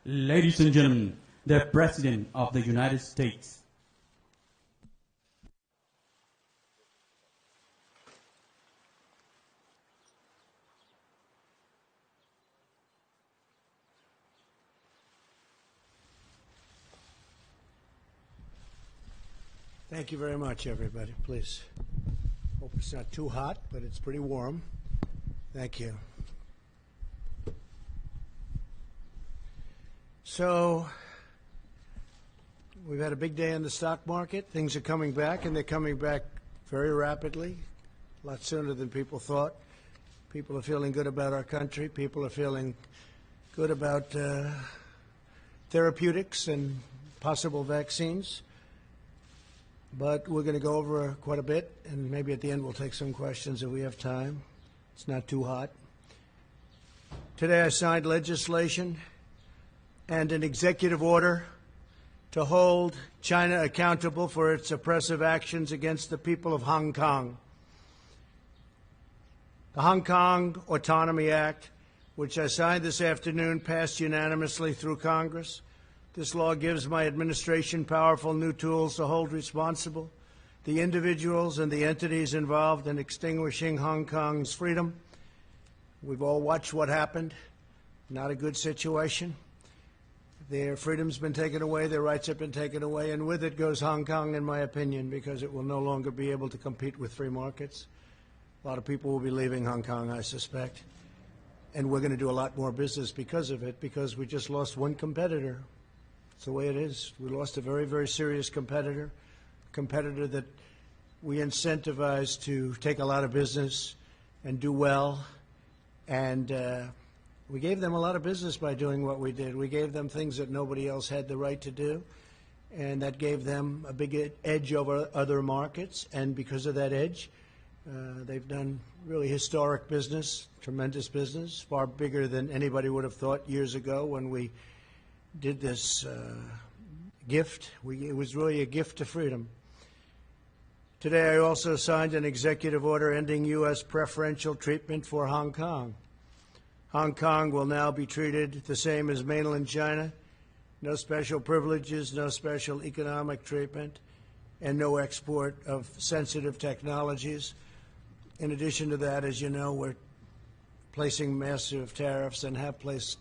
Ladies and gentlemen, the President of the United States. Thank you very much, everybody. Please. Hope it's not too hot, but it's pretty warm. Thank you. So, we've had a big day in the stock market. Things are coming back, and they're coming back very rapidly, a lot sooner than people thought. People are feeling good about our country. People are feeling good about therapeutics and possible vaccines. But we're going to go over quite a bit, and maybe at the end we'll take some questions if we have time. It's not too hot. Today I signed legislation and an executive order to hold China accountable for its oppressive actions against the people of Hong Kong. The Hong Kong Autonomy Act, which I signed this afternoon, passed unanimously through Congress. This law gives my administration powerful new tools to hold responsible the individuals and the entities involved in extinguishing Hong Kong's freedom. We've all watched what happened. Not a good situation. Their freedom's been taken away, their rights have been taken away, and with it goes Hong Kong, in my opinion, because it will no longer be able to compete with free markets. A lot of people will be leaving Hong Kong, I suspect. And we're going to do a lot more business because of it, because we just lost one competitor. It's the way it is. We lost a very, very serious competitor that we incentivized to take a lot of business and do well. And we gave them a lot of business by doing what we did. We gave them things that nobody else had the right to do. And that gave them a big edge over other markets. And because of that edge, they've done really historic business, tremendous business, far bigger than anybody would have thought years ago when we did this gift. It was really a gift to freedom. Today I also signed an executive order ending U.S. preferential treatment for Hong Kong. Hong Kong will now be treated the same as mainland China. No special privileges, no special economic treatment, and no export of sensitive technologies. In addition to that, as you know, we're placing massive tariffs and have placed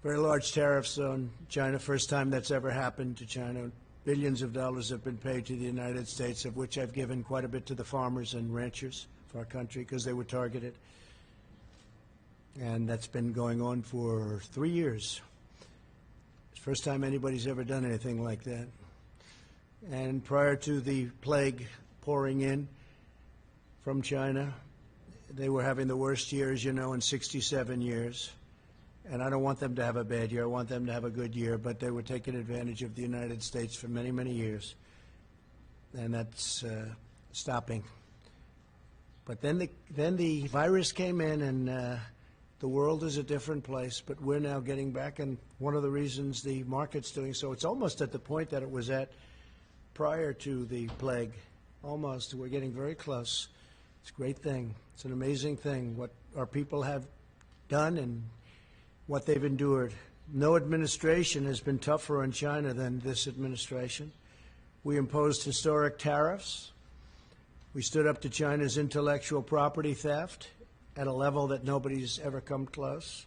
very large tariffs on China. First time that's ever happened to China. Billions of dollars have been paid to the United States, of which I've given quite a bit to the farmers and ranchers of our country because they were targeted. And that's been going on for 3 years. It's the first time anybody's ever done anything like that. And prior to the plague pouring in from China, they were having the worst year, as you know, in 67 years. And I don't want them to have a bad year. I want them to have a good year. But they were taking advantage of the United States for many, many years. And that's stopping. But then the virus came in, and the world is a different place. But we're now getting back. And one of the reasons the market's doing so, it's almost at the point that it was at prior to the plague. Almost. We're getting very close. It's a great thing. It's an amazing thing what our people have done and what they've endured. No administration has been tougher on China than this administration. We imposed historic tariffs. We stood up to China's intellectual property theft at a level that nobody's ever come close.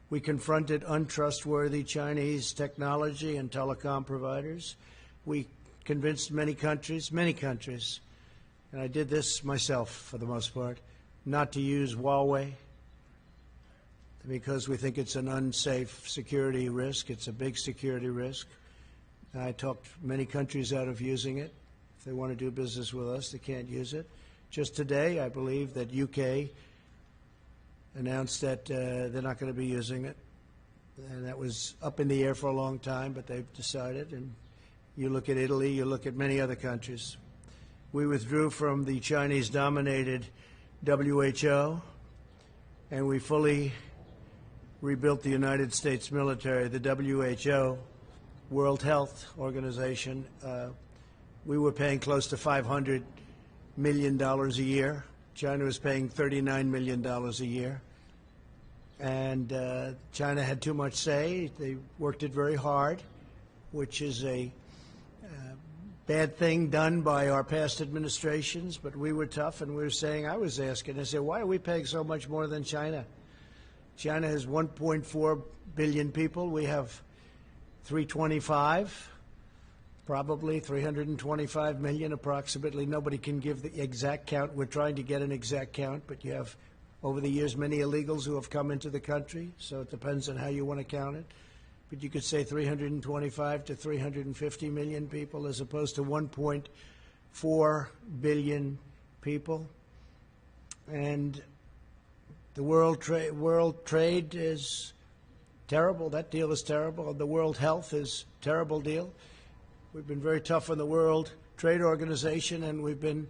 We confronted untrustworthy Chinese technology and telecom providers. We convinced many countries, and I did this myself for the most part, not to use Huawei, because we think it's an unsafe security risk. It's a big security risk. I talked many countries out of using it. If they want to do business with us, they can't use it. Just today, I believe that UK announced that they're not going to be using it. And that was up in the air for a long time, but they've decided. And you look at Italy, you look at many other countries. We withdrew from the Chinese-dominated WHO, and we fully rebuilt the United States military. The WHO, World Health Organization, we were paying close to $500 million a year. China was paying $39 million a year. and China had too much say. They worked it very hard, which is a bad thing done by our past administrations, but we were tough, and we were saying, I was asking, I said, why are we paying so much more than China? China has 1.4 billion people. We have 325, probably 325 million approximately. Nobody can give the exact count. We're trying to get an exact count, but you have, over the years, many illegals who have come into the country, so it depends on how you want to count it. But you could say 325 to 350 million people as opposed to 1.4 billion people. And the world trade is terrible. That deal is terrible. The world health is a terrible deal. We've been very tough on the World Trade Organization, and we've been,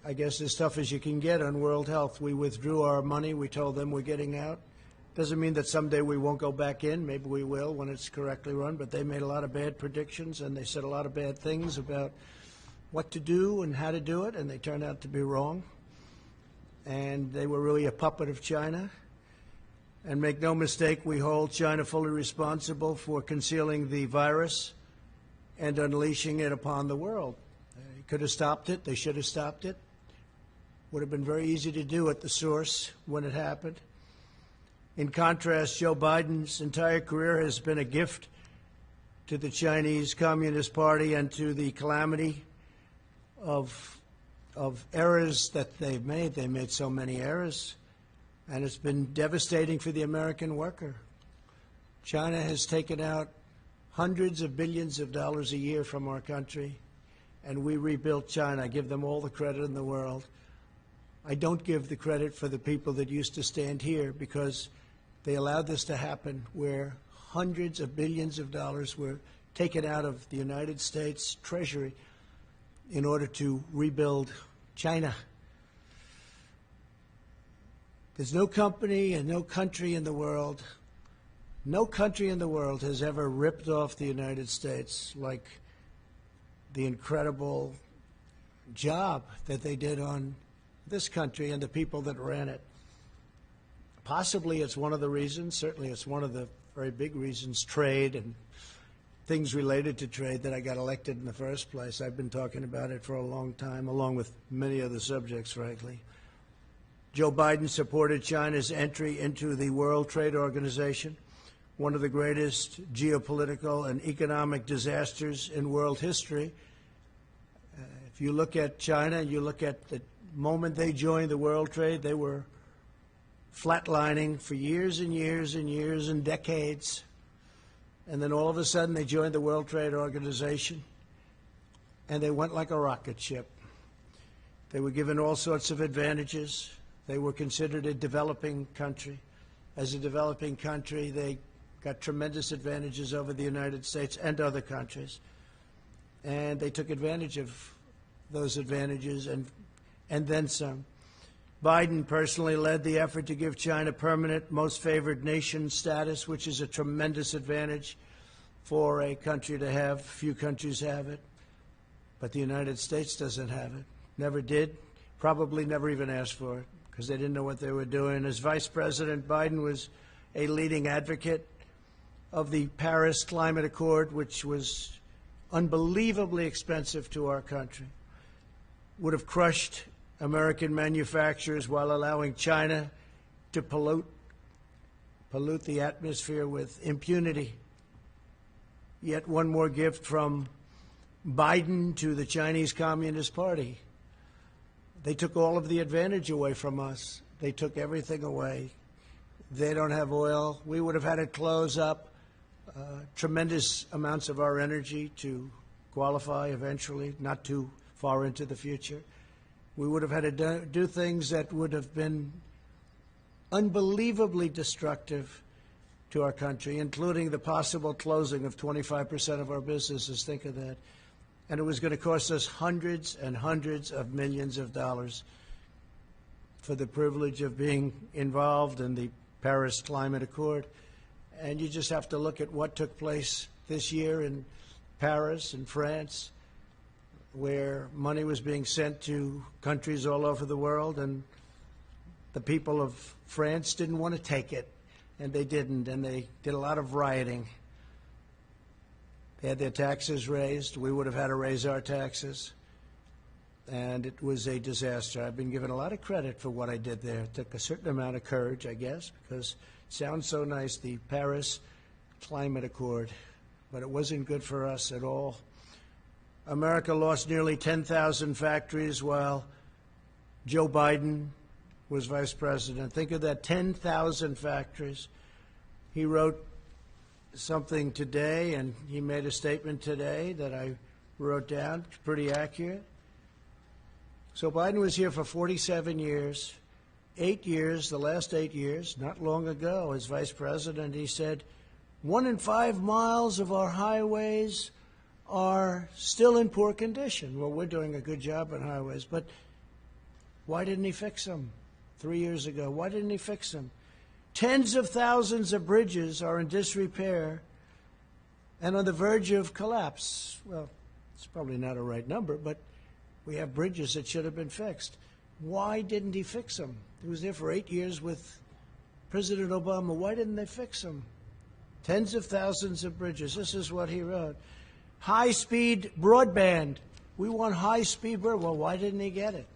I guess, as tough as you can get on world health. We withdrew our money. We told them we're getting out. Doesn't mean that someday we won't go back in. Maybe we will when it's correctly run, but they made a lot of bad predictions, and they said a lot of bad things about what to do and how to do it, and they turned out to be wrong. And they were really a puppet of China. And make no mistake, we hold China fully responsible for concealing the virus and unleashing it upon the world. They could have stopped it. They should have stopped it. Would have been very easy to do at the source when it happened. In contrast, Joe Biden's entire career has been a gift to the Chinese Communist Party and to the calamity of errors that they've made. They made so many errors, and it's been devastating for the American worker. China has taken out hundreds of billions of dollars a year from our country, and we rebuilt China. I give them all the credit in the world. I don't give the credit for the people that used to stand here, because they allowed this to happen, where hundreds of billions of dollars were taken out of the United States Treasury in order to rebuild China. There's no company and no country in the world has ever ripped off the United States like the incredible job that they did on this country and the people that ran it. Possibly it's one of the reasons, certainly it's one of the very big reasons, trade and things related to trade, that I got elected in the first place. I've been talking about it for a long time, along with many other subjects, frankly. Joe Biden supported China's entry into the World Trade Organization, one of the greatest geopolitical and economic disasters in world history. If you look at China, you look at the moment they joined the World Trade, they were flatlining for years and years and years and decades. And then all of a sudden they joined the World Trade Organization, and they went like a rocket ship. They were given all sorts of advantages. They were considered a developing country. As a developing country, they got tremendous advantages over the United States and other countries. And they took advantage of those advantages and then some. Biden personally led the effort to give China permanent most favored nation status, which is a tremendous advantage for a country to have. Few countries have it, but the United States doesn't have it. Never did, probably never even asked for it, because they didn't know what they were doing. As Vice President, Biden was a leading advocate of the Paris Climate Accord, which was unbelievably expensive to our country, would have crushed American manufacturers while allowing China to pollute the atmosphere with impunity. Yet one more gift from Biden to the Chinese Communist Party. They took all of the advantage away from us. They took everything away. They don't have oil. We would have had to close up tremendous amounts of our energy to qualify eventually, not too far into the future. We would have had to do things that would have been unbelievably destructive to our country, including the possible closing of 25% of our businesses. Think of that. And it was going to cost us hundreds and hundreds of millions of dollars for the privilege of being involved in the Paris Climate Accord. And you just have to look at what took place this year in Paris and France, where money was being sent to countries all over the world, and the people of France didn't want to take it, and they didn't, and they did a lot of rioting. They had their taxes raised. We would have had to raise our taxes. And it was a disaster. I've been given a lot of credit for what I did there. It took a certain amount of courage, I guess, because it sounds so nice, the Paris Climate Accord, but it wasn't good for us at all. America lost nearly 10,000 factories while Joe Biden was vice president. Think of that, 10,000 factories. He wrote something today, and he made a statement today that I wrote down. It's pretty accurate. So Biden was here for 47 years, 8 years, the last 8 years, not long ago, as vice president, he said, 1 in 5 miles of our highways are still in poor condition. Well, we're doing a good job on highways, but why didn't he fix them 3 years ago? Why didn't he fix them? Tens of thousands of bridges are in disrepair and on the verge of collapse. Well, it's probably not a right number, but we have bridges that should have been fixed. Why didn't he fix them? He was there for 8 years with President Obama. Why didn't they fix them? Tens of thousands of bridges. This is what he wrote. High-speed broadband. We want high-speed broadband. Well, why didn't he get it?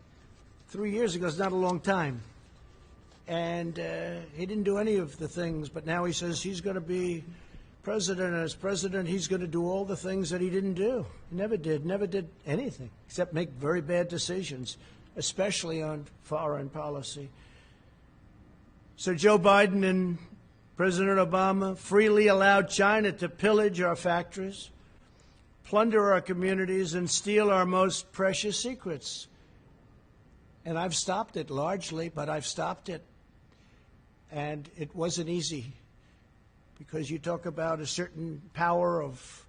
3 years ago is not a long time. And he didn't do any of the things, but now he says he's going to be president, and as president, he's going to do all the things that he didn't do. He never did anything except make very bad decisions, especially on foreign policy. So Joe Biden and President Obama freely allowed China to pillage our factories, plunder our communities, and steal our most precious secrets. And I've stopped it largely, but I've stopped it. And it wasn't easy, because you talk about a certain power of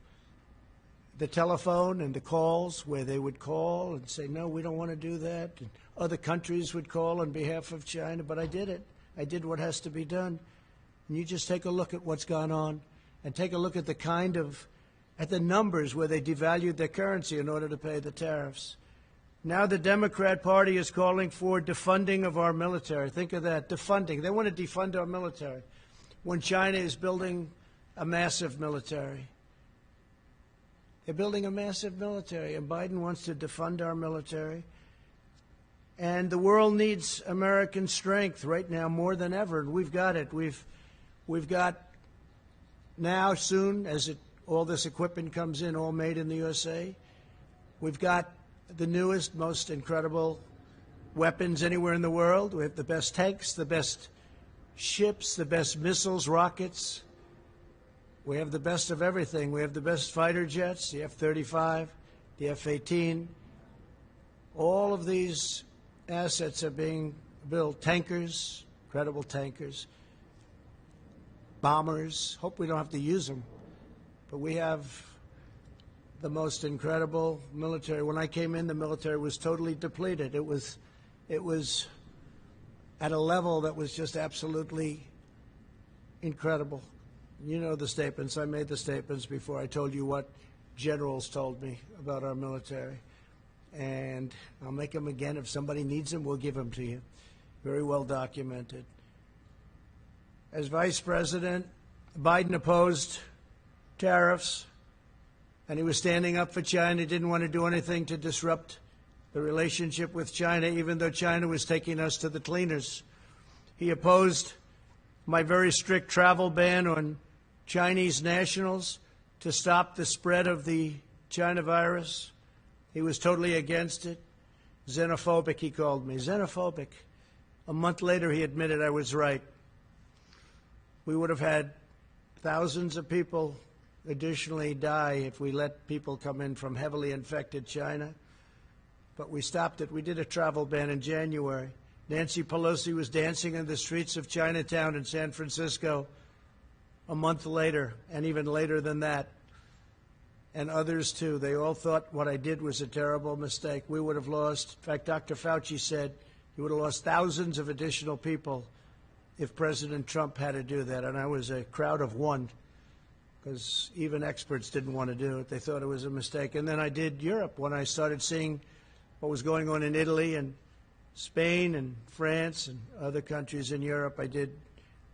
the telephone and the calls, where they would call and say, no, we don't want to do that. And other countries would call on behalf of China, but I did it. I did what has to be done. And you just take a look at what's gone on, and take a look at at the numbers where they devalued their currency in order to pay the tariffs. Now the Democrat Party is calling for defunding of our military. Think of that, defunding. They want to defund our military when China is building a massive military. They're building a massive military, and Biden wants to defund our military. And the world needs American strength right now more than ever, and we've got it. We've got now, soon, as all this equipment comes in, all made in the USA, we've got the newest, most incredible weapons anywhere in the world. We have the best tanks, the best ships, the best missiles, rockets. We have the best of everything. We have the best fighter jets, the F-35, the F-18. All of these assets are being built. Tankers, incredible tankers, bombers. Hope we don't have to use them. But we have the most incredible military. When I came in, the military was totally depleted. It was at a level that was just absolutely incredible. You know the statements. I made the statements before. I told you what generals told me about our military. And I'll make them again. If somebody needs them, we'll give them to you. Very well documented. As vice president, Biden opposed tariffs, and he was standing up for China. He didn't want to do anything to disrupt the relationship with China, even though China was taking us to the cleaners. He opposed my very strict travel ban on Chinese nationals to stop the spread of the China virus. He was totally against it. Xenophobic, he called me. Xenophobic. A month later, he admitted I was right. We would have had thousands of people additionally die if we let people come in from heavily infected China. But we stopped it. We did a travel ban in January. Nancy Pelosi was dancing in the streets of Chinatown in San Francisco a month later, and even later than that. And others, too. They all thought what I did was a terrible mistake. We would have lost, in fact, Dr. Fauci said he would have lost thousands of additional people if President Trump had to do that. And I was a crowd of one, because even experts didn't want to do it. They thought it was a mistake. And then I did Europe when I started seeing what was going on in Italy and Spain and France and other countries in Europe, I did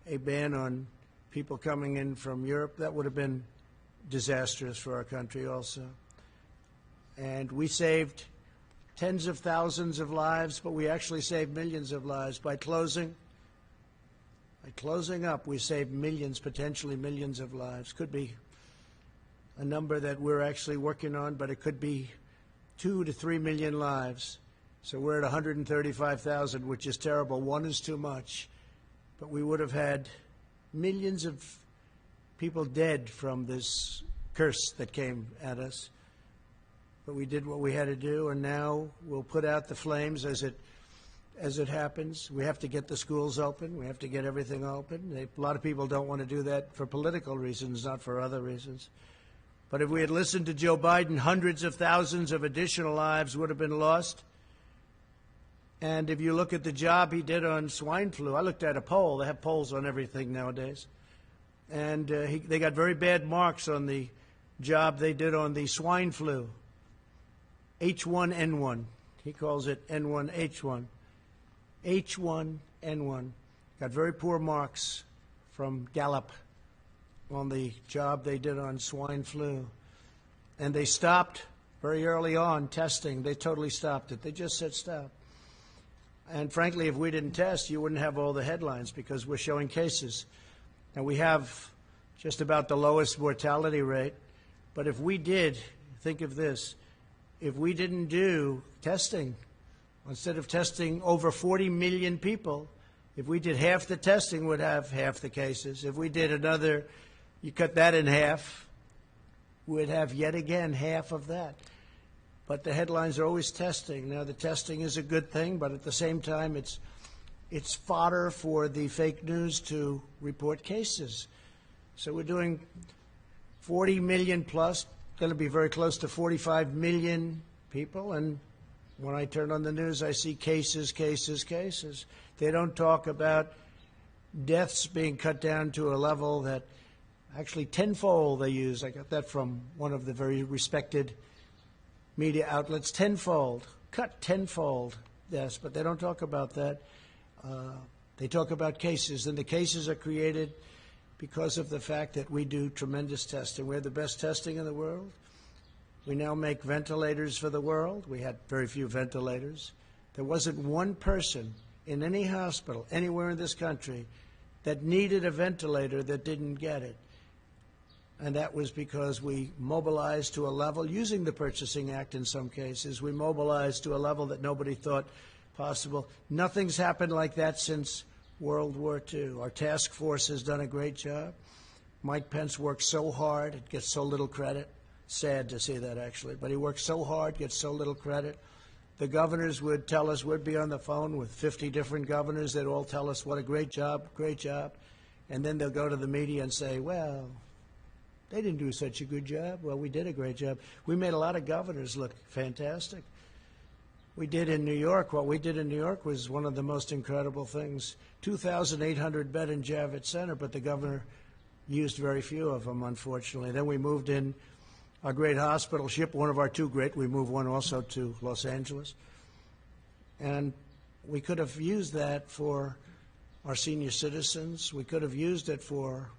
a ban on people coming in from Europe. That would have been disastrous for our country also. And we saved tens of thousands of lives, but we actually saved millions of lives by closing up. We saved millions, potentially millions of lives. Could be a number that we're actually working on, but it could be 2 to 3 million lives. So we're at 135,000, which is terrible. One is too much. But we would have had millions of people dead from this curse that came at us. But we did what we had to do, and now we'll put out the flames as it happens. We have to get the schools open. We have to get everything open. A lot of people don't want to do that for political reasons, not for other reasons. But if we had listened to Joe Biden, hundreds of thousands of additional lives would have been lost. And if you look at the job he did on swine flu, I looked at a poll. They have polls on everything nowadays. And they got very bad marks on the job they did on the swine flu. H1N1. He calls it N1H1. H1N1. Got very poor marks from Gallup on the job they did on swine flu. And they stopped very early on testing. They totally stopped it. They just said stop. And frankly, if we didn't test, you wouldn't have all the headlines because we're showing cases. And we have just about the lowest mortality rate. But if we did, think of this, if we didn't do testing, instead of testing over 40 million people, if we did half the testing, we'd have half the cases. If we did another, you cut that in half, we'd have yet again half of that. But the headlines are always testing. Now, the testing is a good thing, but at the same time, it's fodder for the fake news to report cases. So we're doing 40 million plus, going to be very close to 45 million people. And when I turn on the news, I see cases, cases, cases. They don't talk about deaths being cut down to a level that actually tenfold they use. I got that from one of the very respected media outlets, tenfold, cut tenfold, yes, but they don't talk about that. They talk about cases, and the cases are created because of the fact that we do tremendous testing. We're the best testing in the world. We now make ventilators for the world. We had very few ventilators. There wasn't one person in any hospital anywhere in this country that needed a ventilator that didn't get it. And that was because we mobilized to a level, using the Purchasing Act in some cases, we mobilized to a level that nobody thought possible. Nothing's happened like that since World War II. Our task force has done a great job. Mike Pence worked so hard, it gets so little credit. Sad to see that, actually. But he worked so hard, gets so little credit. The governors would tell us, we'd be on the phone with 50 different governors. They'd all tell us what a great job, great job. And then they'll go to the media and say, well, they didn't do such a good job. Well, we did a great job. We made a lot of governors look fantastic. We did in New York. What we did in New York was one of the most incredible things. 2,800 bed in Javits Center, but the governor used very few of them, unfortunately. Then we moved in our great hospital ship, one of our two great. We moved one also to Los Angeles. And we could have used that for our senior citizens. We could have used it for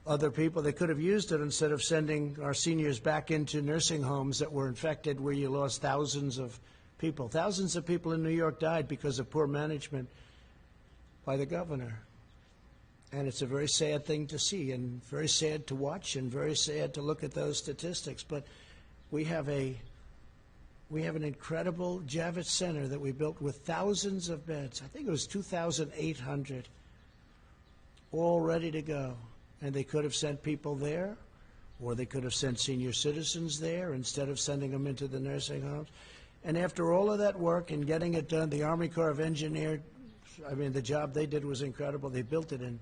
other people. They could have used it instead of sending our seniors back into nursing homes that were infected, where you lost thousands of people. Thousands of people in New York died because of poor management by the governor. And it's a very sad thing to see, and very sad to watch, and very sad to look at those statistics. But we have an incredible Javits Center that we built with thousands of beds. I think it was 2,800, all ready to go. And they could have sent people there, or they could have sent senior citizens there instead of sending them into the nursing homes. And after all of that work and getting it done, the Army Corps of Engineers, I mean, the job they did was incredible. They built it in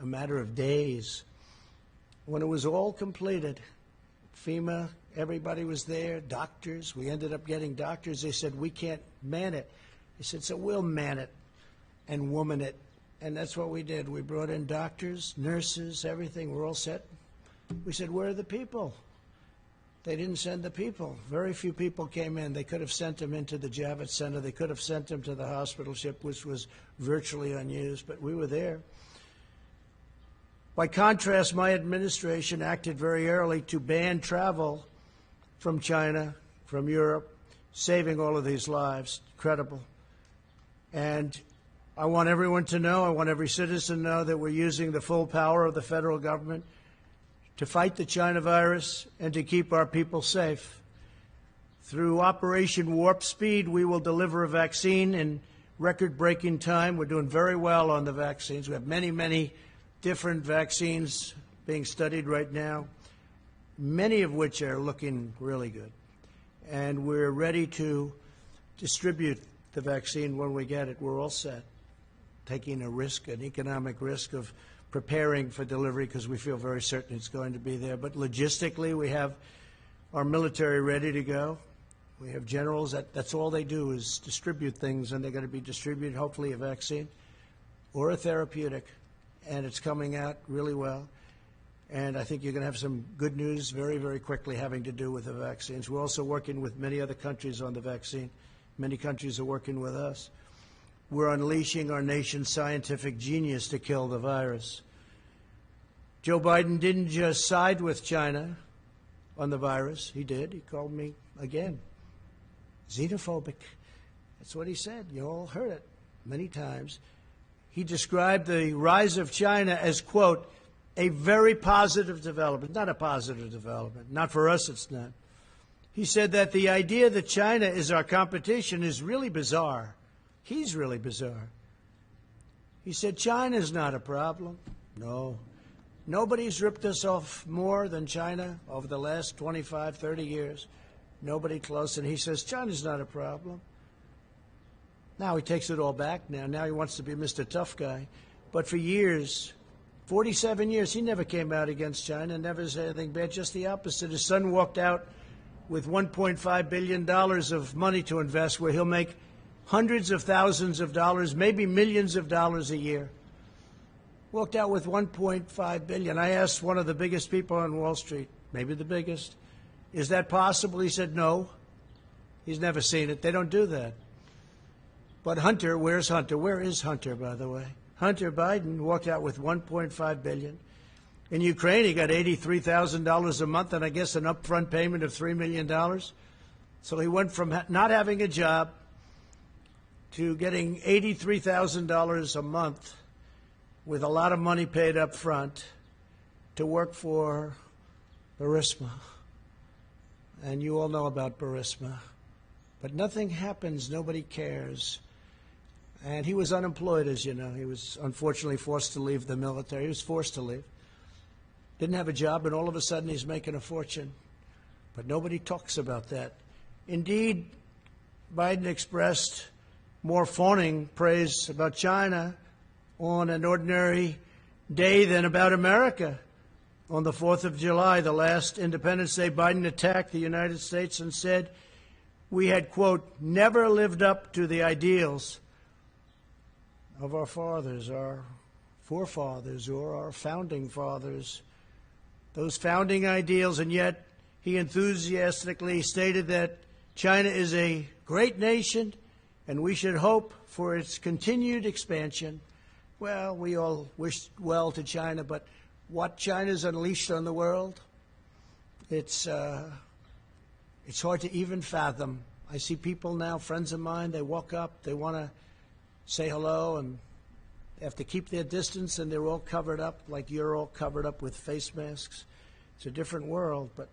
a matter of days. When it was all completed, FEMA, everybody was there, doctors. We ended up getting doctors. They said, we can't man it. They said, so we'll man it and woman it. And that's what we did. We brought in doctors, nurses, everything. We're all set. We said, where are the people? They didn't send the people. Very few people came in. They could have sent them into the Javits Center. They could have sent them to the hospital ship, which was virtually unused, but we were there. By contrast, my administration acted very early to ban travel from China, from Europe, saving all of these lives. Incredible. And I want everyone to know, I want every citizen to know that we're using the full power of the federal government to fight the China virus and to keep our people safe. Through Operation Warp Speed, we will deliver a vaccine in record-breaking time. We're doing very well on the vaccines. We have many, many different vaccines being studied right now, many of which are looking really good. And we're ready to distribute the vaccine when we get it. We're all set, taking a risk, an economic risk of preparing for delivery because we feel very certain it's going to be there. But logistically, we have our military ready to go. We have generals. That's all they do is distribute things, and they're going to be distributed, hopefully, a vaccine or a therapeutic. And it's coming out really well. And I think you're going to have some good news very, very quickly having to do with the vaccines. We're also working with many other countries on the vaccine. Many countries are working with us. We're unleashing our nation's scientific genius to kill the virus. Joe Biden didn't just side with China on the virus. He did. He called me, again, xenophobic. That's what he said. You all heard it many times. He described the rise of China as, quote, a very positive development. Not a positive development. Not for us, it's not. He said that the idea that China is our competition is really bizarre. He's really bizarre. He said, China's not a problem. No. Nobody's ripped us off more than China over the last 25, 30 years. Nobody close. And he says, China's not a problem. Now he takes it all back now. Now he wants to be Mr. Tough Guy. But for years, 47 years, he never came out against China, never said anything bad, just the opposite. His son walked out with $1.5 billion of money to invest where he'll make hundreds of thousands of dollars, maybe millions of dollars a year. Walked out with $1.5 billion. I asked one of the biggest people on Wall Street, maybe the biggest, is that possible? He said no. He's never seen it. They don't do that. But Hunter, where's Hunter? Where is Hunter, by the way? Hunter Biden walked out with $1.5 billion. In Ukraine, he got $83,000 a month and I guess an upfront payment of $3 million. So he went from not having a job to getting $83,000 a month with a lot of money paid up front to work for Burisma. And you all know about Burisma. But nothing happens. Nobody cares. And he was unemployed, as you know. He was unfortunately forced to leave the military. He was forced to leave. Didn't have a job, and all of a sudden he's making a fortune. But nobody talks about that. Indeed, Biden expressed more fawning praise about China on an ordinary day than about America. On the 4th of July, the last Independence Day, Biden attacked the United States and said we had, quote, never lived up to the ideals of our fathers, our forefathers, or our founding fathers, those founding ideals, and yet he enthusiastically stated that China is a great nation and we should hope for its continued expansion. Well, we all wish well to China, but what China's unleashed on the world, it's hard to even fathom. I see people now, friends of mine, they walk up, they want to say hello, and they have to keep their distance, and they're all covered up like you're all covered up with face masks. It's a different world, but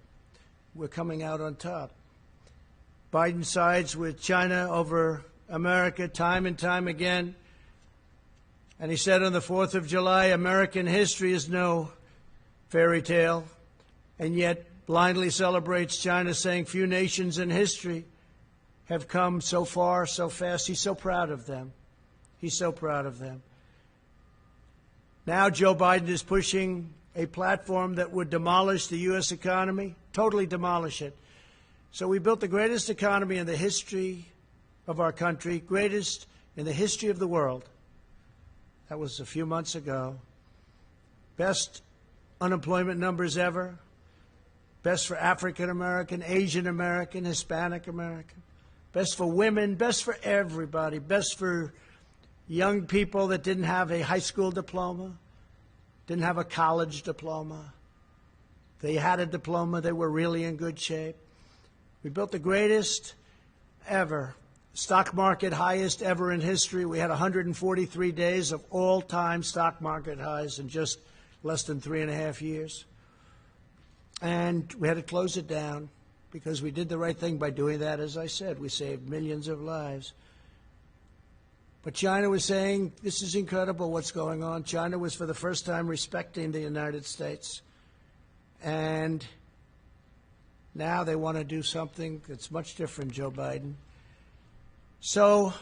we're coming out on top. Biden sides with China over America time and time again. And he said on the 4th of July, American history is no fairy tale, and yet blindly celebrates China, saying few nations in history have come so far, so fast. He's so proud of them. He's so proud of them. Now Joe Biden is pushing a platform that would demolish the U.S. economy, totally demolish it. So we built the greatest economy in the history of our country, greatest in the history of the world. That was a few months ago. Best unemployment numbers ever. best for African American, Asian American, Hispanic American, best for women, best for everybody, best for young people that didn't have a high school diploma, didn't have a college diploma. They had a diploma, they were really in good shape. We built the greatest ever stock market highest ever in history. We had 143 days of all-time stock market highs in just less than 3.5 years. And we had to close it down because we did the right thing by doing that. As I said, we saved millions of lives. But China was saying, this is incredible what's going on. China was for the first time respecting the United States. And now they want to do something that's much different, Joe Biden. So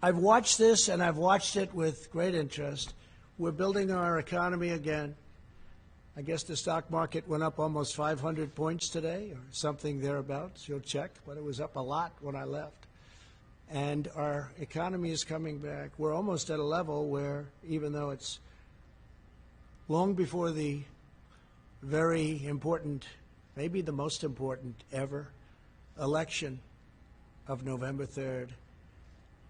I've watched this, and I've watched it with great interest. We're building our economy again. I guess the stock market went up almost 500 points today or something thereabouts. You'll check, but it was up a lot when I left. And our economy is coming back. We're almost at a level where, even though it's long before the very important, maybe the most important ever election of November 3rd.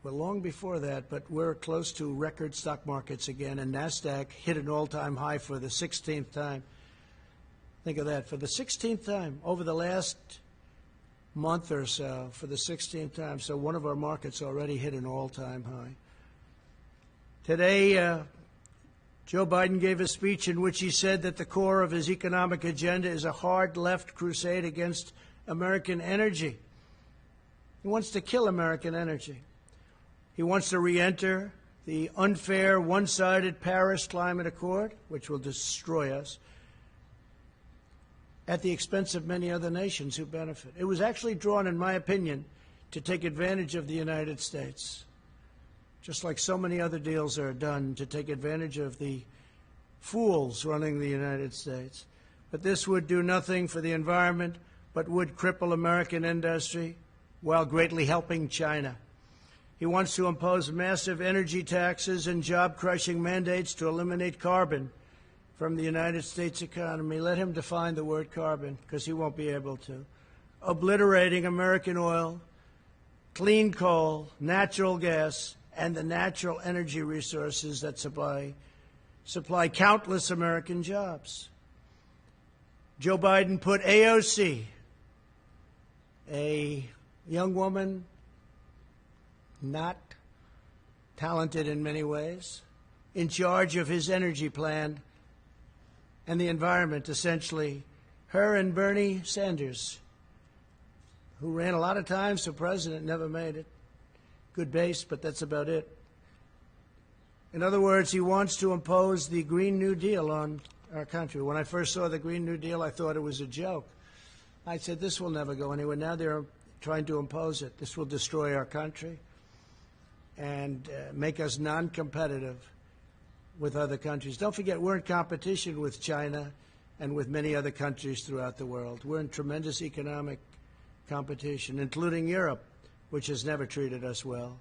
We're long before that, but we're close to record stock markets again, and NASDAQ hit an all-time high for the 16th time. Think of that, for the 16th time over the last month or so, for the 16th time. So one of our markets already hit an all-time high. Today, Joe Biden gave a speech in which he said that the core of his economic agenda is a hard left crusade against American energy. He wants to kill American energy. He wants to re-enter the unfair, one-sided Paris Climate Accord, which will destroy us, at the expense of many other nations who benefit. It was actually drawn, in my opinion, to take advantage of the United States, just like so many other deals are done to take advantage of the fools running the United States. But this would do nothing for the environment, but would cripple American industry while greatly helping China. He wants to impose massive energy taxes and job-crushing mandates to eliminate carbon from the United States economy. Let him define the word carbon, because he won't be able to. Obliterating American oil, clean coal, natural gas, and the natural energy resources that supply countless American jobs. Joe Biden put AOC, a young woman, not talented in many ways, in charge of his energy plan and the environment, essentially. Her and Bernie Sanders, who ran a lot of times for president, never made it. Good base, but that's about it. In other words, he wants to impose the Green New Deal on our country. When I first saw the Green New Deal, I thought it was a joke. I said, this will never go anywhere. Now they're trying to impose it. This will destroy our country and make us non-competitive with other countries. Don't forget, we're in competition with China and with many other countries throughout the world. We're in tremendous economic competition, including Europe, which has never treated us well.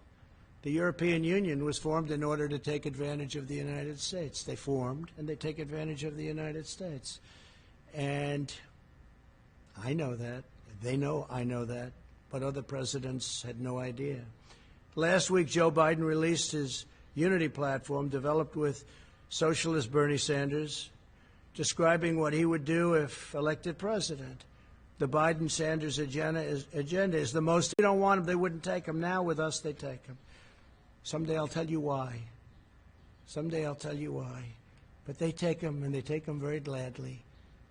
The European Union was formed in order to take advantage of the United States. They formed, and they take advantage of the United States. And I know that. They know I know that. But other presidents had no idea. Last week, Joe Biden released his unity platform developed with socialist Bernie Sanders, describing what he would do if elected president. The Biden-Sanders agenda is the most. They don't want him, they wouldn't take him. Now with us, they take him. Someday I'll tell you why. Someday I'll tell you why. But they take him, and they take him very gladly.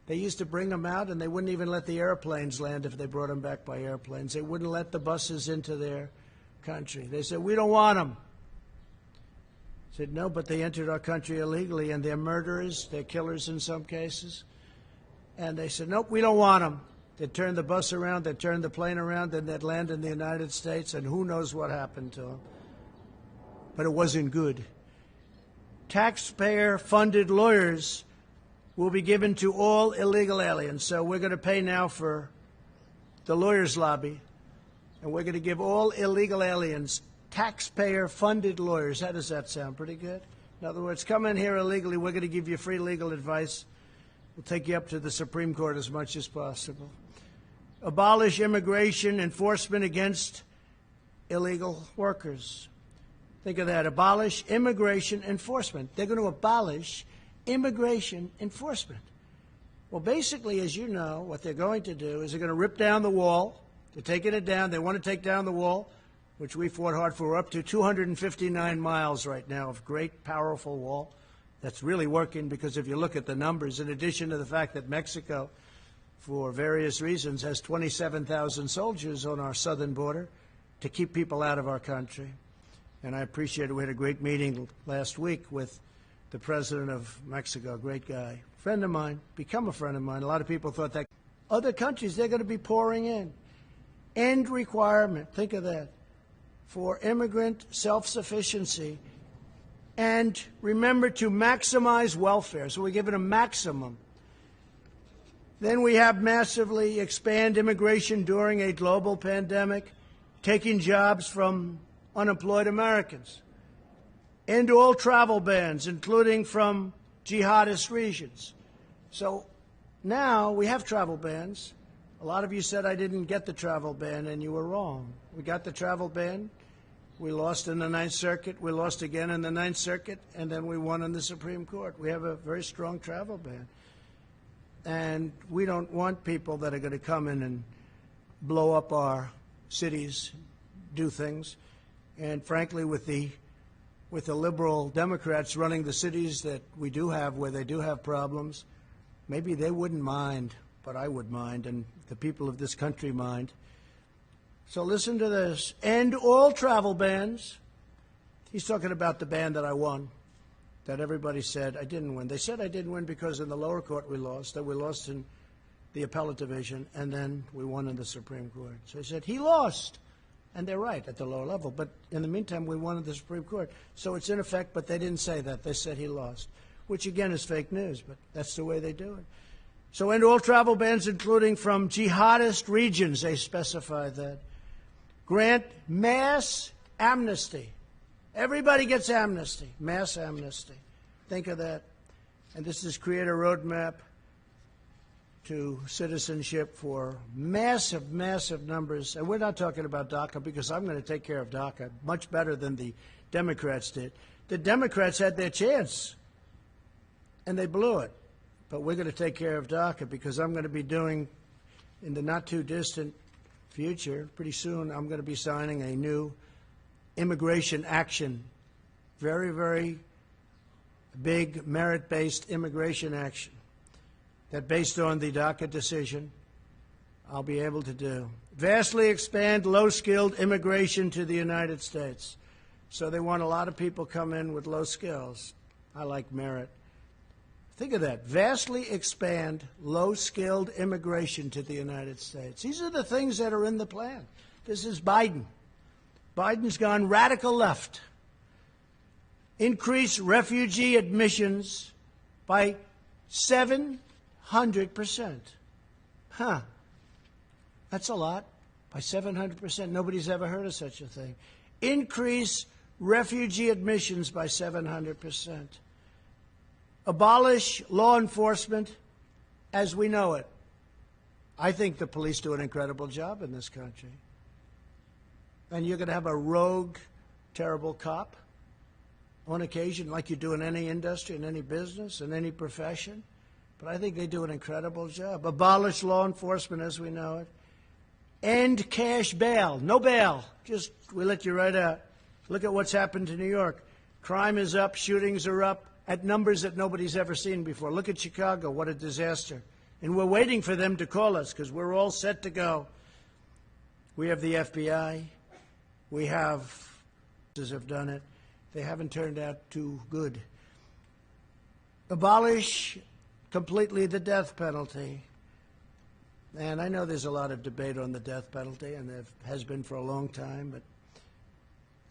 They used to bring him out, and they wouldn't even let the airplanes land if they brought him back by airplanes. They wouldn't let the buses into their country. They said, we don't want them. I said, no, but they entered our country illegally, and they're murderers, they're killers in some cases. And they said, nope, we don't want them. They'd turn the bus around, they'd turn the plane around, and they'd land in the United States, and who knows what happened to them. But it wasn't good. Taxpayer-funded lawyers will be given to all illegal aliens. So we're going to pay now for the lawyers' lobby, and we're going to give all illegal aliens taxpayer-funded lawyers. How does that sound? Pretty good? In other words, come in here illegally, we're going to give you free legal advice, We'll take you up to the Supreme Court as much as possible. Abolish immigration enforcement against illegal workers. Think of that. Abolish immigration enforcement. They're going to abolish immigration enforcement. Well, basically, as you know, what they're going to do is they're going to rip down the wall. They're taking it down. They want to take down the wall, which we fought hard for. We're up to 259 miles right now of great, powerful wall. That's really working because if you look at the numbers, in addition to the fact that Mexico, for various reasons, has 27,000 soldiers on our southern border to keep people out of our country. And I appreciate it. We had a great meeting last week with the president of Mexico, great guy, friend of mine, become a friend of mine. A lot of people thought that other countries, they're going to be pouring in. End requirement, think of that, for immigrant self-sufficiency. And remember to maximize welfare. So we're giving a maximum. Then we have massively expand immigration during a global pandemic, taking jobs from unemployed Americans. End all travel bans, including from jihadist regions. So now we have travel bans. A lot of you said I didn't get the travel ban, and you were wrong. We got the travel ban. We lost in the Ninth Circuit. We lost again in the Ninth Circuit, and then we won in the Supreme Court. We have a very strong travel ban. And we don't want people that are going to come in and blow up our cities, do things. And frankly, with the liberal Democrats running the cities that we do have, where they do have problems, maybe they wouldn't mind, but I would mind, and the people of this country mind. So listen to this. End all travel bans. He's talking about the ban that I won, that everybody said I didn't win. They said I didn't win because in the lower court we lost, that we lost in the appellate division, and then we won in the Supreme Court. So he said he lost. And they're right at the lower level. But in the meantime, we won in the Supreme Court. So it's in effect, but they didn't say that. They said he lost, which, again, is fake news. But that's the way they do it. So end all travel bans, including from jihadist regions. They specify that. Grant mass amnesty. Everybody gets amnesty, mass amnesty. Think of that. And this is create a roadmap to citizenship for massive, massive numbers. And we're not talking about DACA because I'm going to take care of DACA much better than the Democrats did. The Democrats had their chance, and they blew it. But we're going to take care of DACA because I'm going to be doing, in the not-too-distant future, pretty soon, I'm going to be signing a new immigration action, very, very big merit-based immigration action that based on the DACA decision, I'll be able to do. Vastly expand low-skilled immigration to the United States. So they want a lot of people come in with low skills. I like merit. Think of that. Vastly expand low-skilled immigration to the United States. These are the things that are in the plan. This is Biden. Biden's gone radical left. Increase refugee admissions by 700%. Huh. That's a lot. By 700%. Nobody's ever heard of such a thing. Increase refugee admissions by 700%. Abolish law enforcement as we know it. I think the police do an incredible job in this country. And you're going to have a rogue, terrible cop on occasion, like you do in any industry, in any business, in any profession. But I think they do an incredible job. Abolish law enforcement as we know it. End cash bail. No bail. Just, we let you right out. Look at what's happened to New York. Crime is up. Shootings are up at numbers that nobody's ever seen before. Look at Chicago. What a disaster. And we're waiting for them to call us because we're all set to go. We have the FBI. We have done it. They haven't turned out too good. Abolish completely the death penalty. And I know there's a lot of debate on the death penalty, and there has been for a long time, but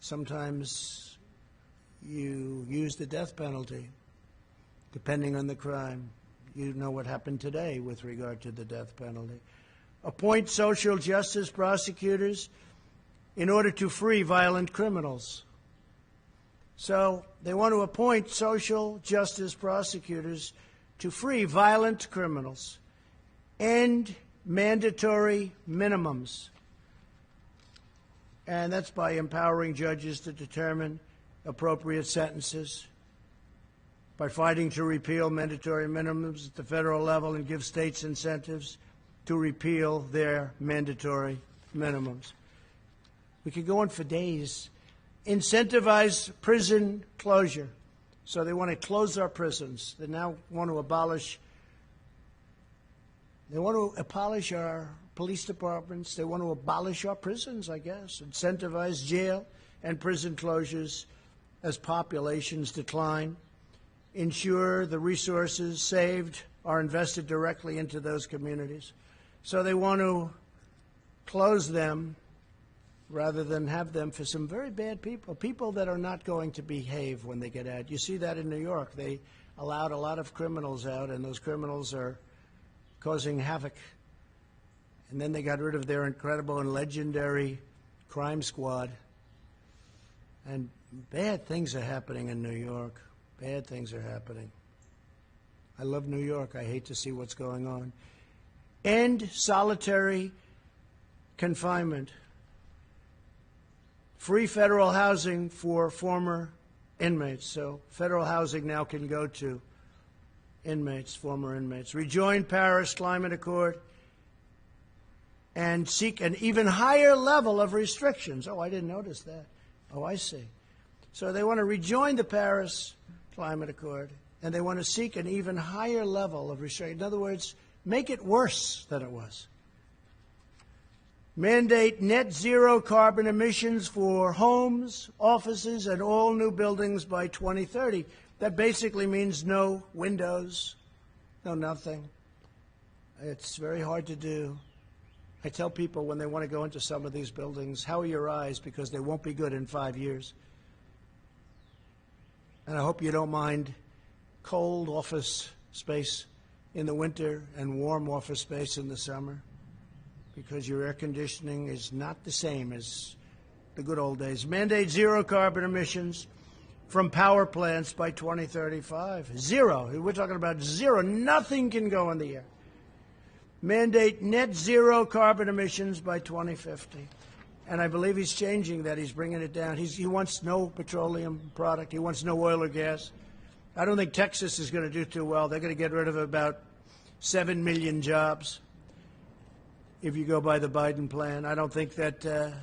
sometimes you use the death penalty depending on the crime. You know what happened today with regard to the death penalty. Appoint social justice prosecutors in order to free violent criminals. So they want to appoint social justice prosecutors to free violent criminals, end mandatory minimums, and that's by empowering judges to determine appropriate sentences, by fighting to repeal mandatory minimums at the federal level and give states incentives to repeal their mandatory minimums. We could go on for days. Incentivize prison closure. So they want to close our prisons. They now want to abolish our police departments. They want to abolish our prisons, I guess. Incentivize jail and prison closures as populations decline. Ensure the resources saved are invested directly into those communities. So they want to close them rather than have them for some very bad people, people that are not going to behave when they get out. You see that in New York. They allowed a lot of criminals out, and those criminals are causing havoc. And then they got rid of their incredible and legendary crime squad. And bad things are happening in New York. Bad things are happening. I love New York. I hate to see what's going on. End solitary confinement. Free federal housing for former inmates. So federal housing now can go to inmates, former inmates. Rejoin Paris Climate Accord and seek an even higher level of restrictions. Oh, I didn't notice that. Oh, I see. So they want to rejoin the Paris Climate Accord, and they want to seek an even higher level of restriction. In other words, make it worse than it was. Mandate net zero carbon emissions for homes, offices, and all new buildings by 2030. That basically means no windows, no nothing. It's very hard to do. I tell people when they want to go into some of these buildings, how are your eyes? Because they won't be good in 5 years. And I hope you don't mind cold office space in the winter and warm office space in the summer, because your air conditioning is not the same as the good old days. Mandate zero carbon emissions from power plants by 2035. Zero. We're talking about zero. Nothing can go in the air. Mandate net zero carbon emissions by 2050. And I believe he's changing that. He's bringing it down. He wants no petroleum product. He wants no oil or gas. I don't think Texas is going to do too well. They're going to get rid of about 7 million jobs if you go by the Biden plan. I don't think that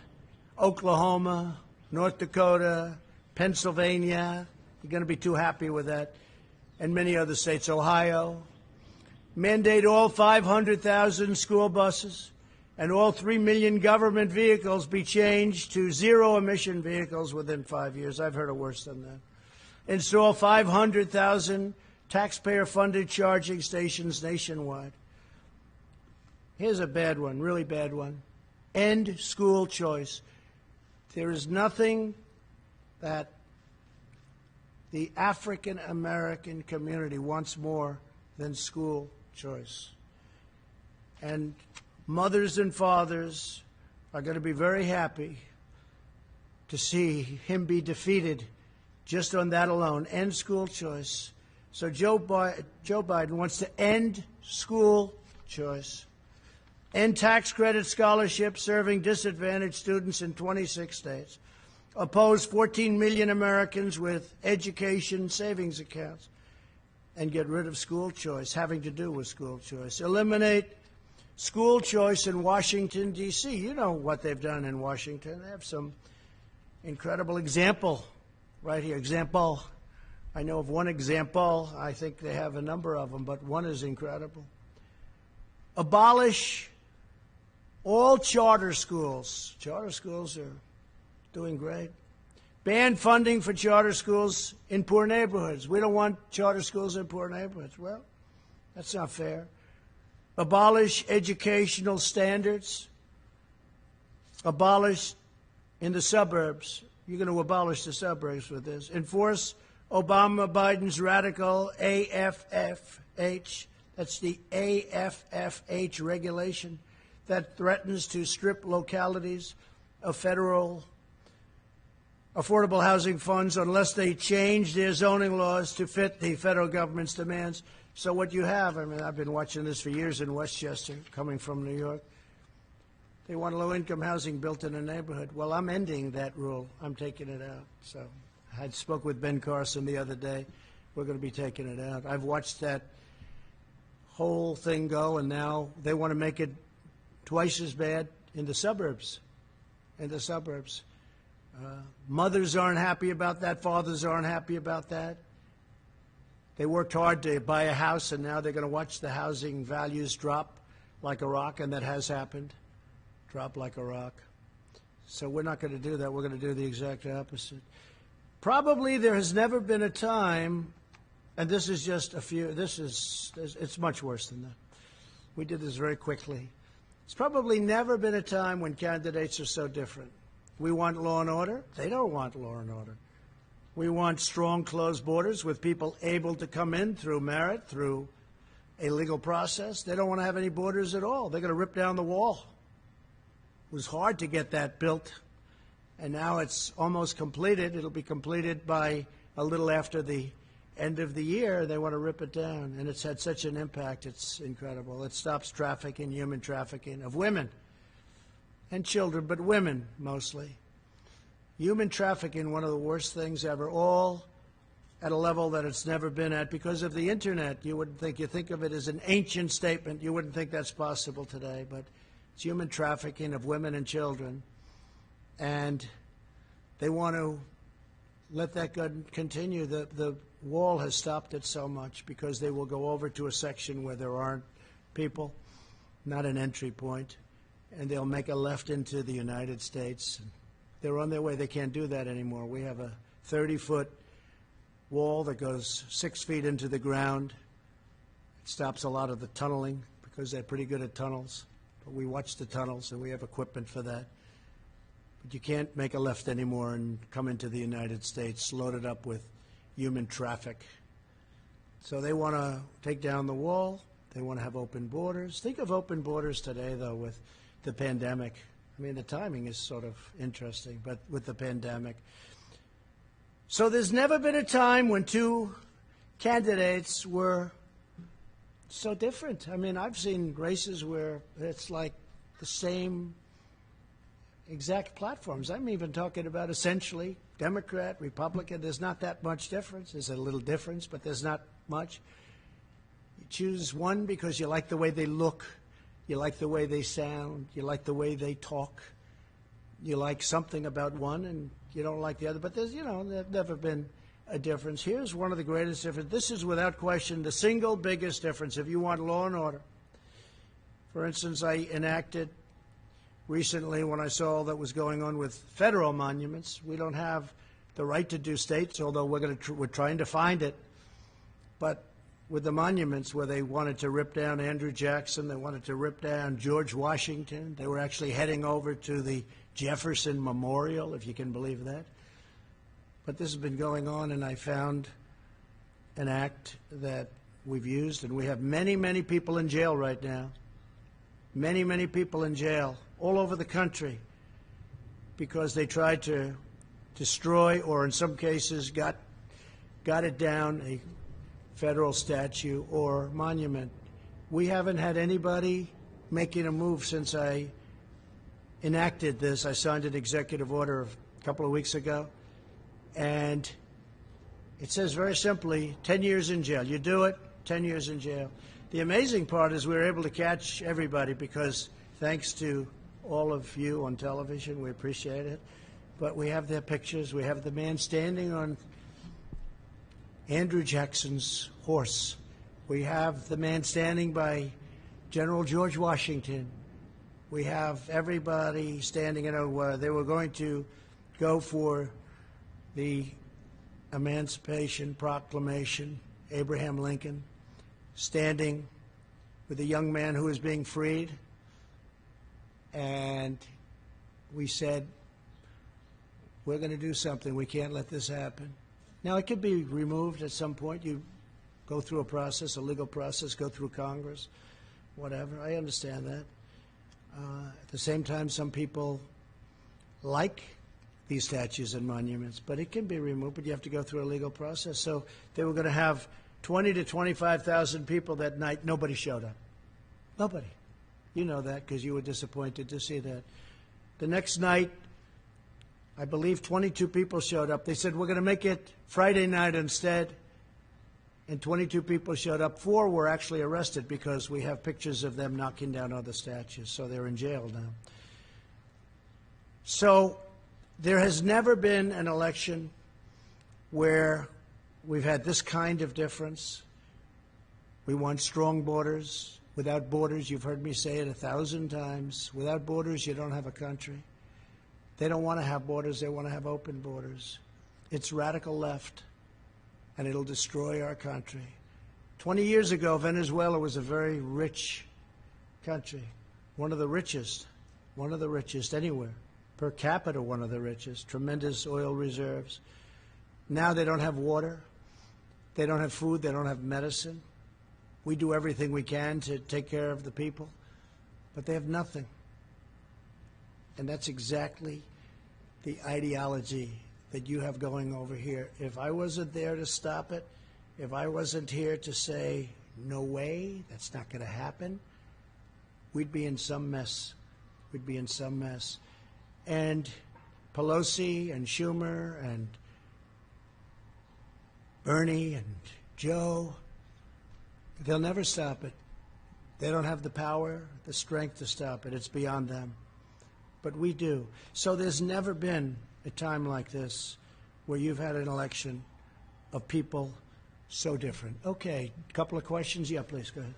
Oklahoma, North Dakota, Pennsylvania, you're going to be too happy with that, and many other states, Ohio. Mandate all 500,000 school buses and all 3 million government vehicles be changed to zero-emission vehicles within 5 years. I've heard of worse than that. Install 500,000 taxpayer-funded charging stations nationwide. Here's a bad one, really bad one. End school choice. There is nothing that the African-American community wants more than school choice. And mothers and fathers are going to be very happy to see him be defeated just on that alone. End school choice. So Joe Biden wants to end school choice. End tax credit scholarships serving disadvantaged students in 26 states. Oppose 14 million Americans with education savings accounts. And get rid of school choice, having to do with school choice. Eliminate school choice in Washington, D.C. You know what they've done in Washington. They have some incredible example right here. Example. I know of one example. I think they have a number of them, but one is incredible. Abolish all charter schools. Charter schools are doing great. Ban funding for charter schools in poor neighborhoods. We don't want charter schools in poor neighborhoods. Well, that's not fair. Abolish educational standards. Abolish in the suburbs. You're going to abolish the suburbs with this. Enforce Obama-Biden's radical AFFH. That's the AFFH regulation that threatens to strip localities of federal affordable housing funds unless they change their zoning laws to fit the federal government's demands. So what you have, I mean, I've been watching this for years in Westchester, coming from New York. They want low-income housing built in a neighborhood. Well, I'm ending that rule. I'm taking it out. So I spoke with Ben Carson the other day. We're going to be taking it out. I've watched that whole thing go, and now they want to make it twice as bad in the suburbs. In the suburbs. Mothers aren't happy about that. Fathers aren't happy about that. They worked hard to buy a house, and now they're going to watch the housing values drop like a rock, and that has happened. Drop like a rock. So we're not going to do that. We're going to do the exact opposite. Probably there has never been a time, and this is just a few, it's much worse than that. We did this very quickly. It's probably never been a time when candidates are so different. We want law and order. They don't want law and order. We want strong, closed borders with people able to come in through merit, through a legal process. They don't want to have any borders at all. They're going to rip down the wall. It was hard to get that built, and now it's almost completed. It'll be completed by a little after the end of the year. They want to rip it down, and it's had such an impact. It's incredible. It stops trafficking, human trafficking of women and children, but women mostly. Human trafficking, one of the worst things ever, all at a level that it's never been at because of the Internet. You wouldn't think, you think of it as an ancient statement. You wouldn't think that's possible today, but it's human trafficking of women and children, and they want to let that continue. The wall has stopped it so much because they will go over to a section where there aren't people, not an entry point, and they'll make a left into the United States. They're on their way. They can't do that anymore. We have a 30-foot wall that goes 6 feet into the ground. It stops a lot of the tunneling because they're pretty good at tunnels. But we watch the tunnels, and we have equipment for that. But you can't make a left anymore and come into the United States loaded up with human traffic. So they want to take down the wall. They want to have open borders. Think of open borders today, though, with the pandemic. I mean, the timing is sort of interesting, but with the pandemic. So there's never been a time when two candidates were so different. I mean, I've seen races where it's like the same exact platforms. I'm even talking about essentially Democrat, Republican. There's not that much difference. There's a little difference, but there's not much. You choose one because you like the way they look, you like the way they sound, you like the way they talk, you like something about one and you don't like the other. But there's, there's never been a difference. Here's one of the greatest differences. This is without question the single biggest difference if you want law and order. For instance, I enacted recently when I saw all that was going on with federal monuments. We don't have the right to do states, although we're trying to find it. But with the monuments where they wanted to rip down Andrew Jackson, they wanted to rip down George Washington, they were actually heading over to the Jefferson Memorial, if you can believe that. But this has been going on, and I found an act that we've used, and we have many, many people in jail right now. Many, many people in jail all over the country because they tried to destroy or in some cases got it down, a federal statue or monument. We haven't had anybody making a move since I enacted this. I signed an executive order a couple of weeks ago. And it says very simply, 10 years in jail. You do it, 10 years in jail. The amazing part is we were able to catch everybody because thanks to all of you on television, we appreciate it. But we have their pictures. We have the man standing on Andrew Jackson's horse. We have the man standing by General George Washington. We have everybody standing. They were going to go for the Emancipation Proclamation, Abraham Lincoln, standing with a young man who was being freed. And we said, we're going to do something. We can't let this happen. Now, it could be removed at some point. You go through a process, a legal process, go through Congress, whatever. I understand that. At the same time, some people like these statues and monuments, but it can be removed, but you have to go through a legal process. So they were going to have 20 to 25,000 people that night. Nobody showed up. Nobody. You know that because you were disappointed to see that. The next night, I believe 22 people showed up. They said, we're going to make it Friday night instead. And 22 people showed up. 4 were actually arrested because we have pictures of them knocking down other statues. So they're in jail now. So there has never been an election where we've had this kind of difference. We want strong borders. Without borders, you've heard me say it 1,000 times, without borders, you don't have a country. They don't want to have borders. They want to have open borders. It's radical left, and it'll destroy our country. 20 years ago, Venezuela was a very rich country, one of the richest anywhere. Per capita, one of the richest, tremendous oil reserves. Now they don't have water. They don't have food. They don't have medicine. We do everything we can to take care of the people, but they have nothing. And that's exactly the ideology that you have going over here. If I wasn't there to stop it, if I wasn't here to say, no way, that's not going to happen, we'd be in some mess. We'd be in some mess. And Pelosi and Schumer and Bernie and Joe, they'll never stop it. They don't have the power, the strength to stop it. It's beyond them. But we do. So there's never been a time like this where you've had an election of people so different. Okay, a couple of questions. Yeah, please, go ahead.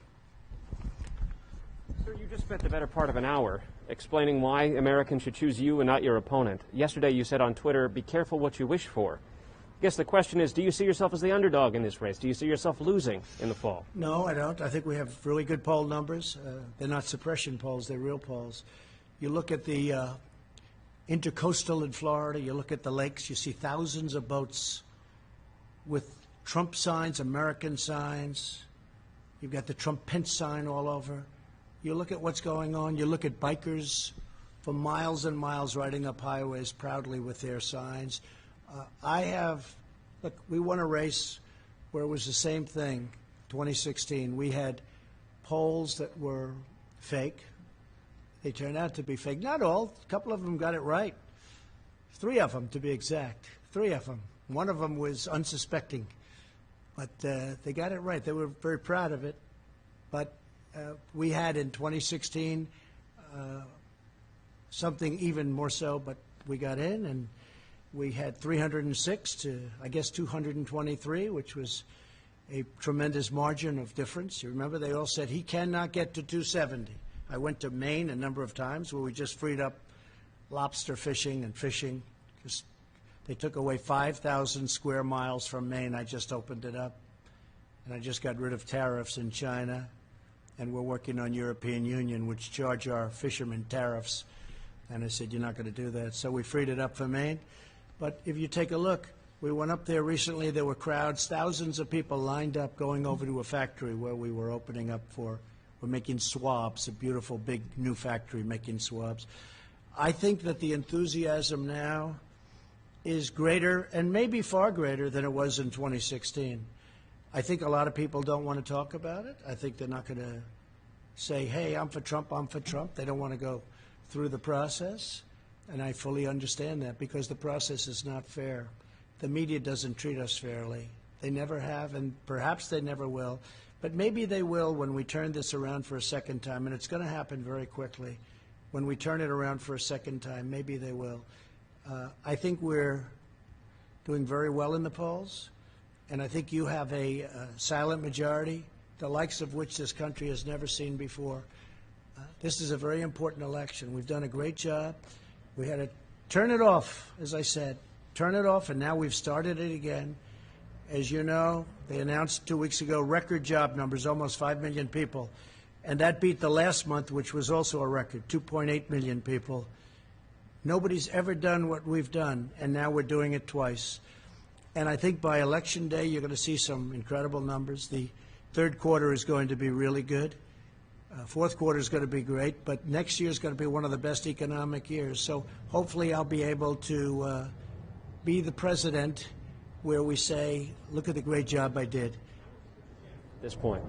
Sir, you just spent the better part of an hour explaining why Americans should choose you and not your opponent. Yesterday you said on Twitter, be careful what you wish for. I guess the question is, do you see yourself as the underdog in this race? Do you see yourself losing in the fall? No, I don't. I think we have really good poll numbers. They're not suppression polls. They're real polls. You look at the intercoastal in Florida, you look at the lakes, you see thousands of boats with Trump signs, American signs. You've got the Trump-Pence sign all over. You look at what's going on. You look at bikers for miles and miles riding up highways proudly with their signs. Look, we won a race where it was the same thing, 2016. We had polls that were fake. They turned out to be fake. Not all. A couple of them got it right. 3 of them, to be exact. 3 of them. One of them was unsuspecting. But they got it right. They were very proud of it. But we had in 2016 something even more so, but we got in, and we had 306 to, I guess, 223, which was a tremendous margin of difference. You remember they all said he cannot get to 270. I went to Maine a number of times where we just freed up lobster fishing and fishing. They took away 5,000 square miles from Maine. I just opened it up, and I just got rid of tariffs in China, and we're working on European Union, which charge our fishermen tariffs. And I said, you're not going to do that. So we freed it up for Maine. But if you take a look, we went up there recently. There were crowds, thousands of people lined up going over to a factory where we were opening up for. We're making swabs, a beautiful big new factory making swabs. I think that the enthusiasm now is greater and maybe far greater than it was in 2016. I think a lot of people don't want to talk about it. I think they're not going to say, hey, I'm for Trump, I'm for Trump. They don't want to go through the process. And I fully understand that because the process is not fair. The media doesn't treat us fairly. They never have, and perhaps they never will. But maybe they will when we turn this around for a second time, and it's going to happen very quickly. When we turn it around for a second time, maybe they will. I think we're doing very well in the polls, and I think you have a silent majority, the likes of which this country has never seen before. This is a very important election. We've done a great job. We had to turn it off, as I said, turn it off, and now we've started it again. As you know, they announced 2 weeks ago record job numbers, almost 5 million people. And that beat the last month, which was also a record, 2.8 million people. Nobody's ever done what we've done, and now we're doing it twice. And I think by Election Day, you're going to see some incredible numbers. The third quarter is going to be really good. Fourth quarter is going to be great, but next year is going to be one of the best economic years. So hopefully I'll be able to be the president where we say, look at the great job I did. this point?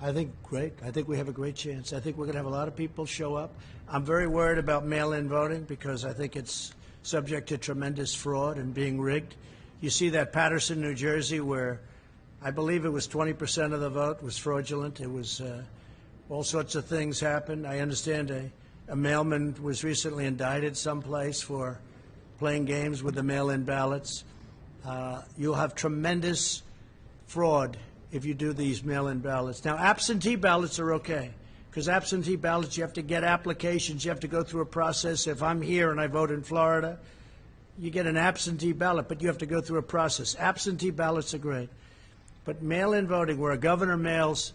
I think great. I think we have a great chance. I think we're going to have a lot of people show up. I'm very worried about mail-in voting because I think it's subject to tremendous fraud and being rigged. You see that Paterson, New Jersey, where I believe it was 20% of the vote was fraudulent. It was all sorts of things happened. I understand a mailman was recently indicted someplace for playing games with the mail-in ballots. You'll have tremendous fraud if you do these mail-in ballots. Now, absentee ballots are okay, because absentee ballots, you have to get applications. You have to go through a process. If I'm here and I vote in Florida, you get an absentee ballot, but you have to go through a process. Absentee ballots are great. But mail-in voting, where a governor mails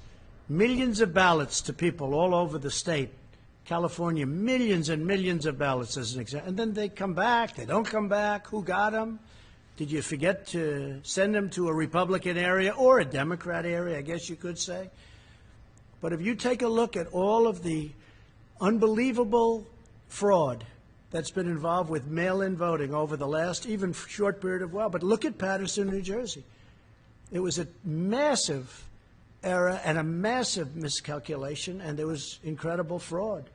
millions of ballots to people all over the state, California, millions and millions of ballots as an example, and then they come back, they don't come back, who got them? Did you forget to send them to a Republican area or a Democrat area, I guess you could say? But if you take a look at all of the unbelievable fraud that's been involved with mail-in voting over the last even short period of while, but look at Paterson, New Jersey. It was a massive error and a massive miscalculation, and there was incredible fraud.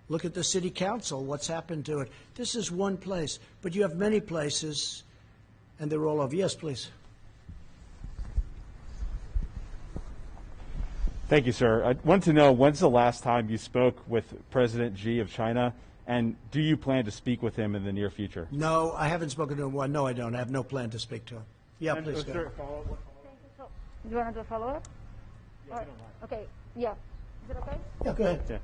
Look at the city council, what's happened to it. This is one place, but you have many places, and they're all over. Yes, please. Thank you, sir. I want to know, when's the last time you spoke with President Xi of China, and do you plan to speak with him in the near future? No, I haven't spoken to him. Well, no, I don't. I have no plan to speak to him. Yeah, please go. Do you want to do a follow-up? Okay, yeah. Is it okay? Yeah, go ahead. Yeah.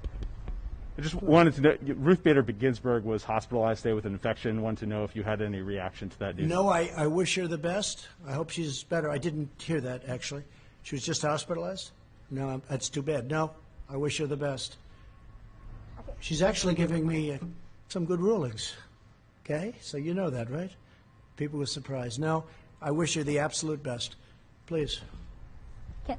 I just wanted to know, Ruth Bader Ginsburg was hospitalized today with an infection. Wanted to know if you had any reaction to that news. No, I wish her the best. I hope she's better. I didn't hear that, actually. She was just hospitalized? No, that's too bad. No, I wish her the best. She's actually giving me some good rulings. Okay? So you know that, right? People were surprised. No, I wish her the absolute best. Please.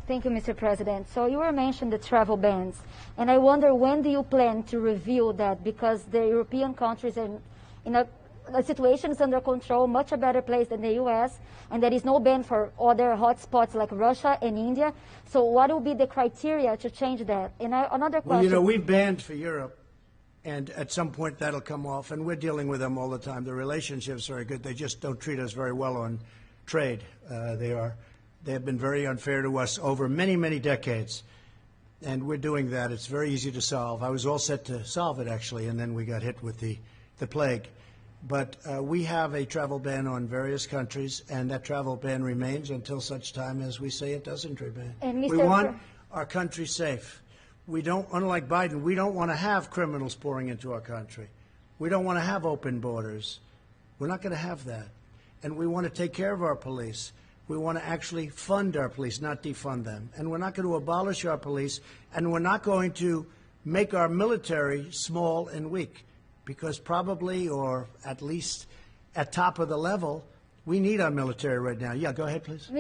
Thank you, Mr. President. So you were mentioning the travel bans, and I wonder, when do you plan to review that? Because the European countries are in a situation is under control, much a better place than the U.S., and there is no ban for other hotspots like Russia and India. So what will be the criteria to change that? And another question. Well, you know, we've banned for Europe, and at some point that'll come off, and we're dealing with them all the time. The relationship's very good. They just don't treat us very well on trade. They have been very unfair to us over many, many decades, and we're doing that. It's very easy to solve. I was all set to solve it, actually, and then we got hit with the plague. But we have a travel ban on various countries, and that travel ban remains until such time as we say it doesn't remain. And we want our country safe. We don't, unlike Biden, we don't want to have criminals pouring into our country. We don't want to have open borders. We're not going to have that. And we want to take care of our police. We want to actually fund our police, not defund them. And we're not going to abolish our police, and we're not going to make our military small and weak, because probably, or at least at top of the level, we need our military right now. Yeah, go ahead, please.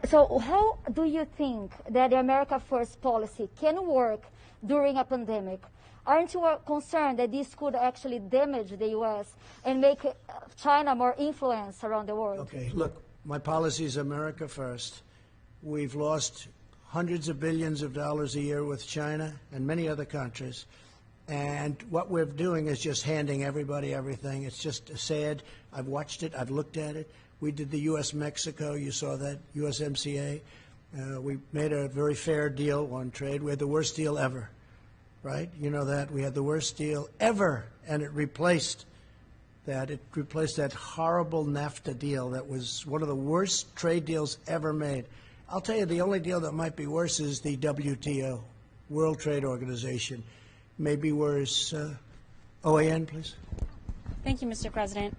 So how do you think that the America First policy can work during a pandemic? Aren't you concerned that this could actually damage the U.S. and make China more influence around the world? Okay, look. My policy is America first. We've lost hundreds of billions of dollars a year with China and many other countries. And what we're doing is just handing everybody everything. It's just sad. I've watched it. I've looked at it. We did the U.S.-Mexico. You saw that, USMCA. We made a very fair deal on trade. We had the worst deal ever, right? You know that. We had the worst deal ever, and it replaced that. It replaced that horrible NAFTA deal that was one of the worst trade deals ever made. I'll tell you, the only deal that might be worse is the WTO, World Trade Organization. Maybe worse. OAN, please. Thank you, Mr. President.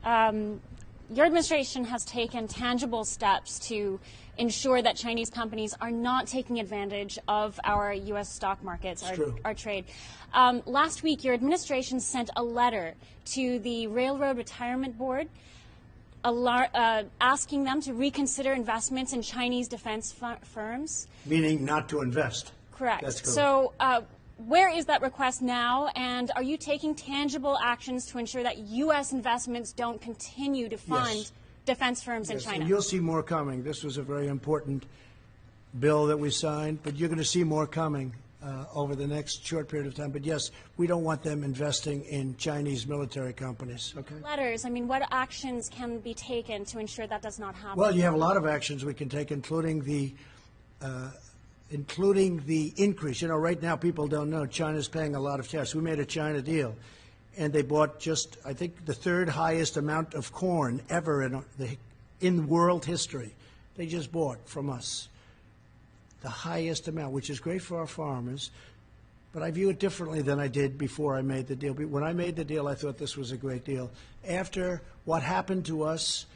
Your administration has taken tangible steps to ensure that Chinese companies are not taking advantage of our U.S. stock markets, our trade. Last week, your administration sent a letter to the Railroad Retirement Board asking them to reconsider investments in Chinese defense firms. Meaning not to invest. Correct. That's correct. So where is that request now, and are you taking tangible actions to ensure that U.S. investments don't continue to fund defense firms in China? And you'll see more coming. This was a very important bill that we signed, but you're going to see more coming over the next short period of time. But yes, we don't want them investing in Chinese military companies. Okay. Letters. I mean, what actions can be taken to ensure that does not happen? Well, you have a lot of actions we can take, including the increase. You know, right now people don't know China's paying a lot of tariffs. We made a China deal, and they bought just, I think, the third highest amount of corn ever in world history. They just bought from us the highest amount, which is great for our farmers. But I view it differently than I did before I made the deal. When I made the deal, I thought this was a great deal. After what happened to us,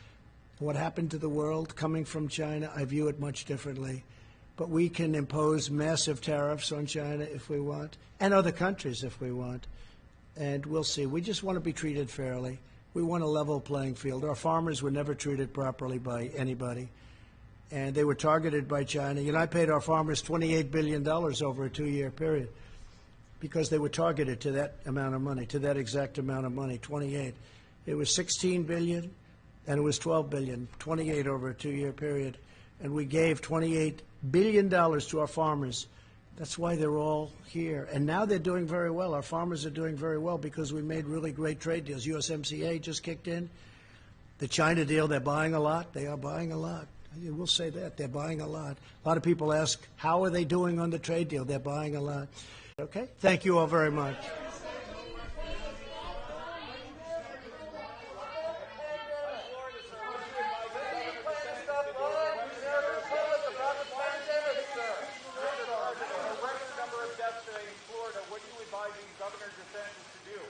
what happened to the world coming from China, I view it much differently. But we can impose massive tariffs on China if we want, and other countries if we want. And we'll see. We just want to be treated fairly. We want a level playing field. Our farmers were never treated properly by anybody, and they were targeted by China. You know, I paid our farmers $28 billion over a 2-year period because they were targeted to that amount of money, to that exact amount of money, 28. It was 16 billion, and it was 12 billion, 28 over a 2-year period. And we gave $28 billion to our farmers. That's why they're all here. And now they're doing very well. Our farmers are doing very well because we made really great trade deals. USMCA just kicked in. The China deal, they're buying a lot. They are buying a lot. We'll say that. They're buying a lot. A lot of people ask, how are they doing on the trade deal? They're buying a lot. Okay? Thank you all very much. What do you advise Governor DeSantis to do?